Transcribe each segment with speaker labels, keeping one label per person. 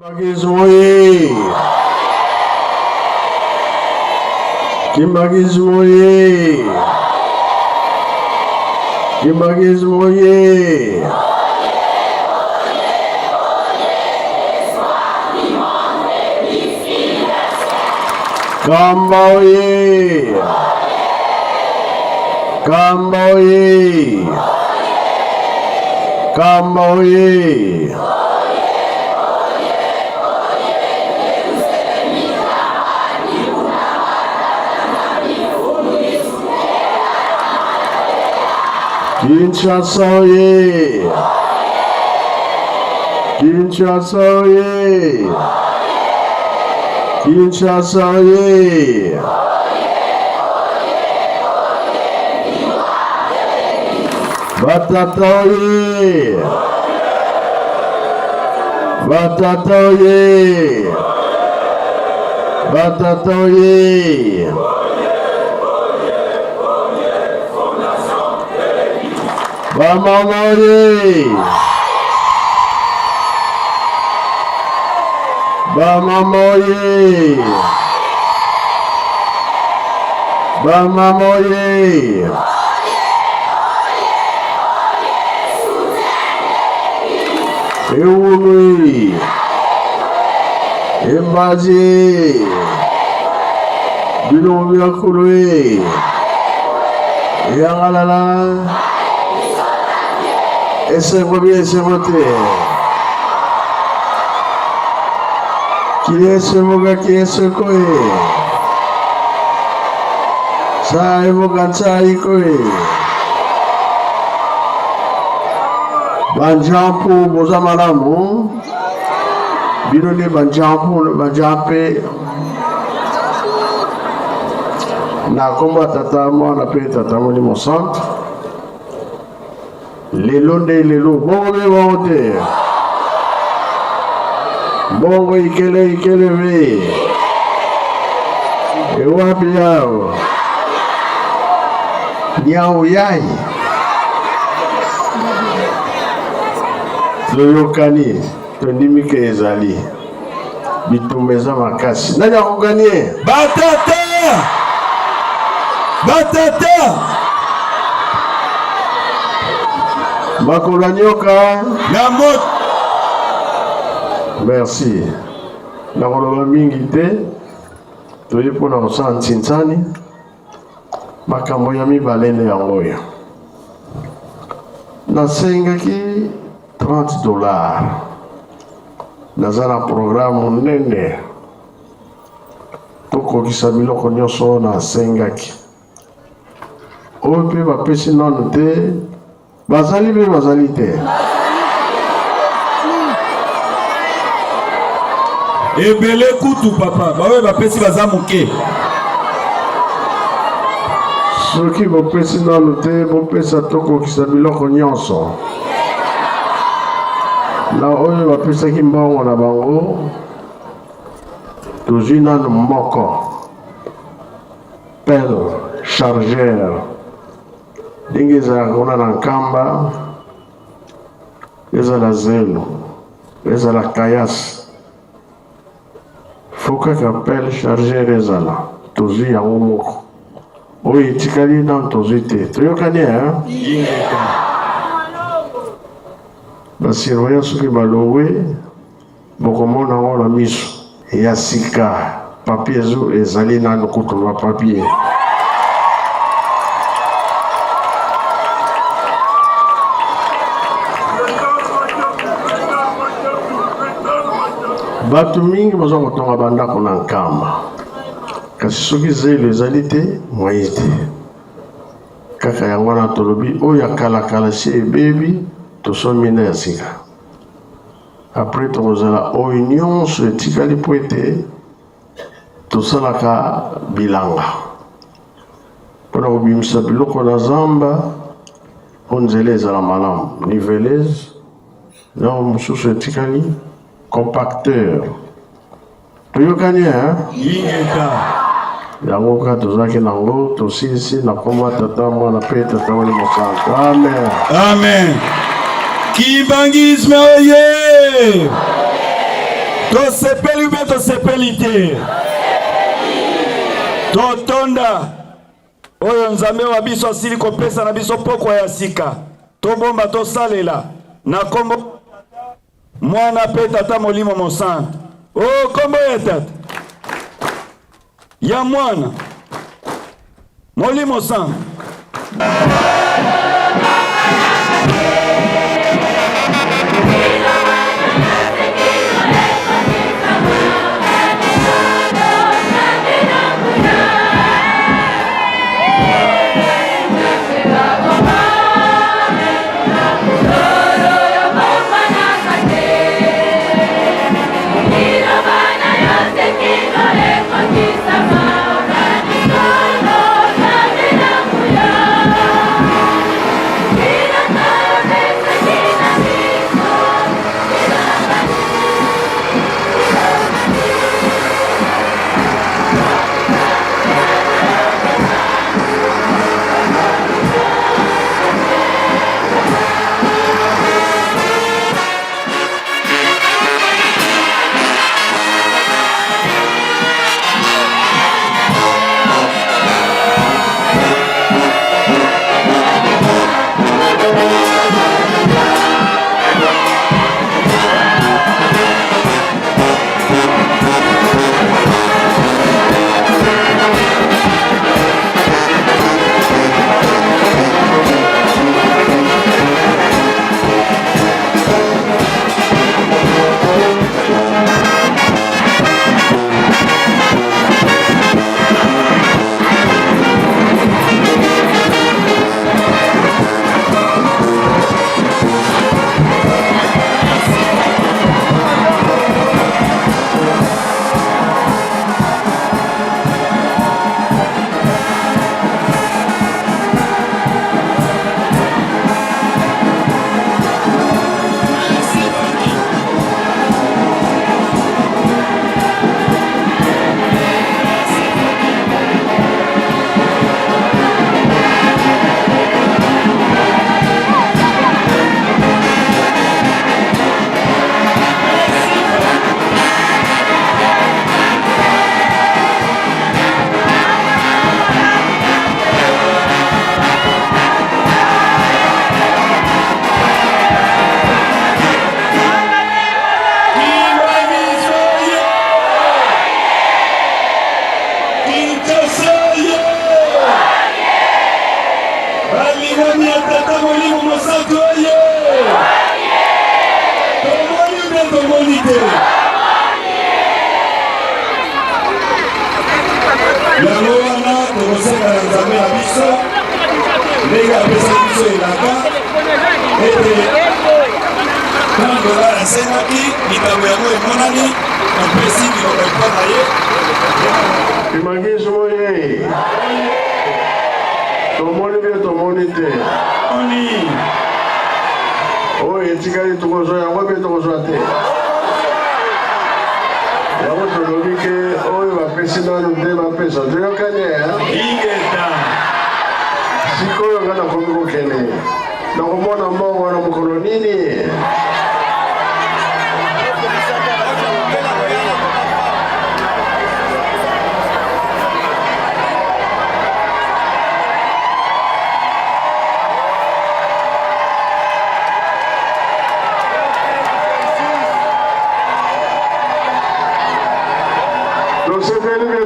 Speaker 1: Kimbagismo ye! Kimbagismo ye! Kambao ye! Kambao ye! Kambao ye! Kinshasa ye! Kinshasa ye! Kinshasa ye! Batata ye! Batata ye! Batata ye! Bamama ye! Bamama ye! Bamama ye! Euni! Embazi! Binomia kurwe! Yangalala! Ese bien se vote. Qui est ce moga qui est ce koe? Sa evoga tsai koe. Banjampu boza malamu. Binone banjampu banjampe. Na komba tata mo na pe tata mo ni mo centre. Lelo nde lelo bongo me bongote bongo ikele me ewapi yao nyao yai toyokani tondimike ezali bitumba eza makasi nani akoganie
Speaker 2: batata
Speaker 1: Makolanyoka
Speaker 2: na mot.
Speaker 1: Merci. Na koloba mingi te toye pona kosala ntinsani makambo ya mibale yango ya nasengaki $30 naza na programme nene tokokisa biloko nyonso nasengaki oyo mpe bapesi nano te bazali be bazali te
Speaker 2: ebele kutu papa bawe bapesi baza moke
Speaker 1: soki bopesi nano te bopesa tokokisa biloko nyonso na oyo bapesaki mbongo na bango tozwi nano moko pelle chargeur ndenge ezalaka kuna na nkamba ezala zelo ezala kayasi fo kaka pelle chargeur ezala tozwi yango moko oyo etikali nano tozwi te toyokani basurveillant soki balongwe bokomona yango na miso ya sika papier ezo ezali nano kutu ba papier bato mingi baza kotonga bandako na nkamba kasi soki zelo ezali te mwai te kaka yango wana tolobi oyo akalakala si ebebi tosomi na ya sika apres tokozala oyo nyonso etikali po ete tosalaka bilanga mpona kobimisa biloko na zamba po nzela ezala malamu niveleuse na mosusu etikali compacteur toyokani yango kaka tozalaki nango tosilisi na kombo tata mwana mpe tata wali mosantu amen
Speaker 2: amen. Kimbangisme oye! Tosepeli ou bien tosepeli te? Totonda oyo nzambe wa biso asili kopesa na biso pokwa ya sika. Tobomba tosalela na kombo mwana pe tata molimo mosantu. Oh, kombo ya tata ya mwana molimo santu.
Speaker 3: Yango wana tokoseka na nzambe na biso ndenge apesa biso elaka ete $1 asengaki likambo yango emonani opesi biloko epa na ye
Speaker 1: Imagizo moye tomoni bie tomoni te oyo etikali tokozwa yango bie tokozwa te yango tolobi ke oyo bapesi nanu nde bapesa toyokani
Speaker 3: ingeta
Speaker 1: sikoyo nga nakomi kokende nakomona mbongo wana mokolo nini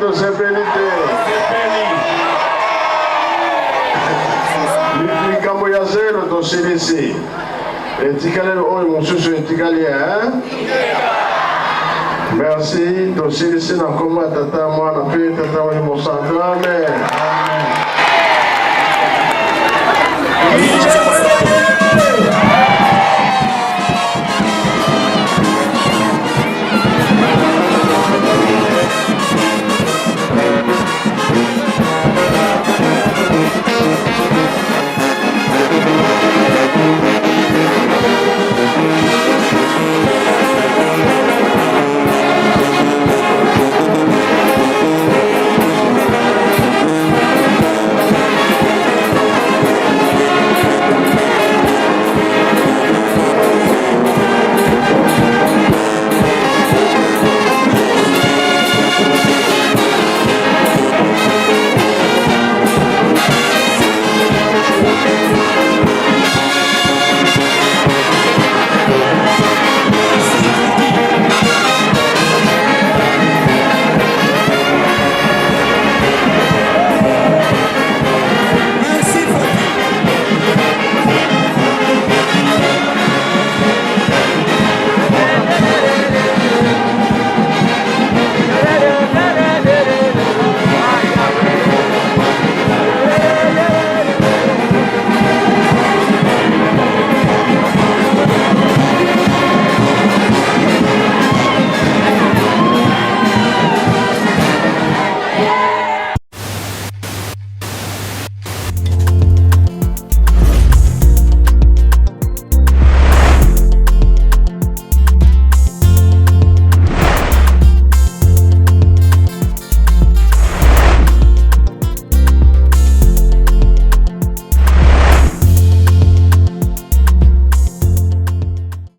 Speaker 1: tosepeli te likambo ya zelo tosilisi etikali oyo mosusu etikali merci tosilisi na kombo ya tata mwana mpe tata oyo mosantu amen